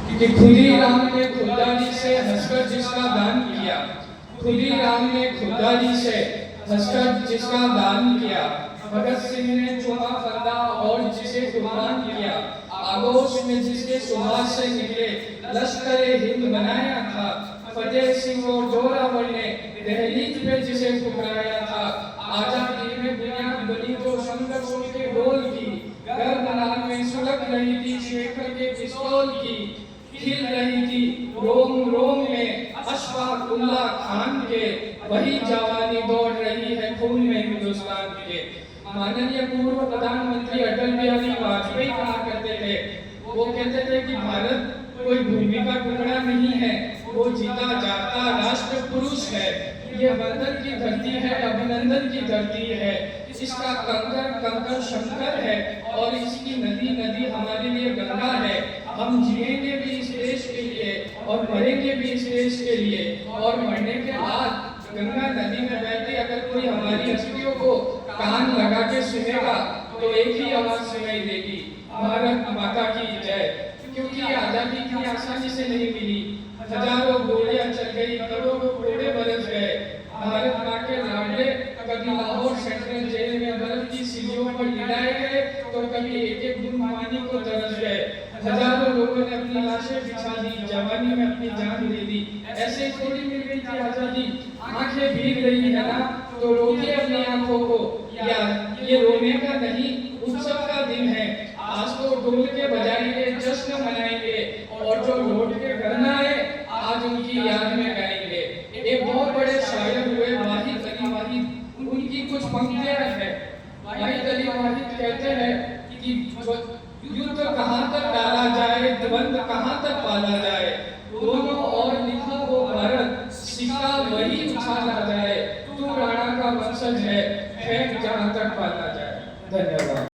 कि खुदी राम ने खुदाली से हंसकर जिसका दान किया, खुदी राम ने खुदाली से हंसकर जिसका दान किया, भगत सिंह ने चुना फंदा और जिसे कुर्बान किया, आगोश में जिसके सुभाष से निकले लश्कर हिंद बनाया था, फतेह सिंह और जोरावर ने दहलीज पे जिसे ठुकराया था, आजादी में बुनियाद बनी जो संघर्षों के गोल की, गर्दनाल में सुलग रही थी शेखर के पिस्तौल की, खिल रही थी रोम रोम में अशफाक उल्लाह खान के, वही जवानी दौड़ रही है खून में हिंदुस्तान के। माननीय पूर्व प्रधानमंत्री अटल बिहारी वाजपेयी कहा करते थे, वो कहते थे कि भारत कोई भूमि का टुकड़ा नहीं है, वो जीता जागता राष्ट्र पुरुष है, ये वंदन की धरती है, अभिनंदन की धरती है, इसका कंकर कंकर शंकर है और इसकी नदी नदी हमारे लिए गंगा है। हम जिएंगे भी इस देश के लिए और मरेंगे भी इस देश के लिए, और मरने के बाद गंगा नदी में बहती अगर कोई हमारी अस्थियों को कान लगा के सुनेगा तो एक ही आवाज सुनाई देगी, भारत माता की जय। क्योंकि आजादी की आसानी से नहीं मिली, हजारों गोलियां चल गई, करोड़ों घोड़े बरस गए, भारत माँ के लाडले कभी लाहौर सेंट्रल जेल में बर्फ की सीढ़ियों पर लिटाए गए तो कभी एक एक बूंद पानी को तरस गए, हजारों लोगों ने अपनी लाशें बिछा दी, जवानी में अपनी जान दे दी। ऐसे थोड़ी मिल गई थी आजादी, आंखें भीग रही है ना तो रोकिए अपनी आंखों को, या ये रोने का नहीं उत्सव का दिन है, आज तो ढोल के बजाएंगे, जश्न मनाएंगे, और जो लौट के घर न आए आज उनकी याद में गाएंगे। एक बहुत बड़े शायर हुए वाहिद अली वाहिद, उनकी कुछ पंक्तियां हैं। वाहिद अली वाहिद कहते हैं कि युद्ध कहाँ तक डाला जाए, द्वंद कहाँ तक पाला जाए, दोनों और लिखा हो भारत, सिक्का वही उछाला जाए, तू राणा का वंशज है, फेंक जहाँ तक पाला जाए। धन्यवाद।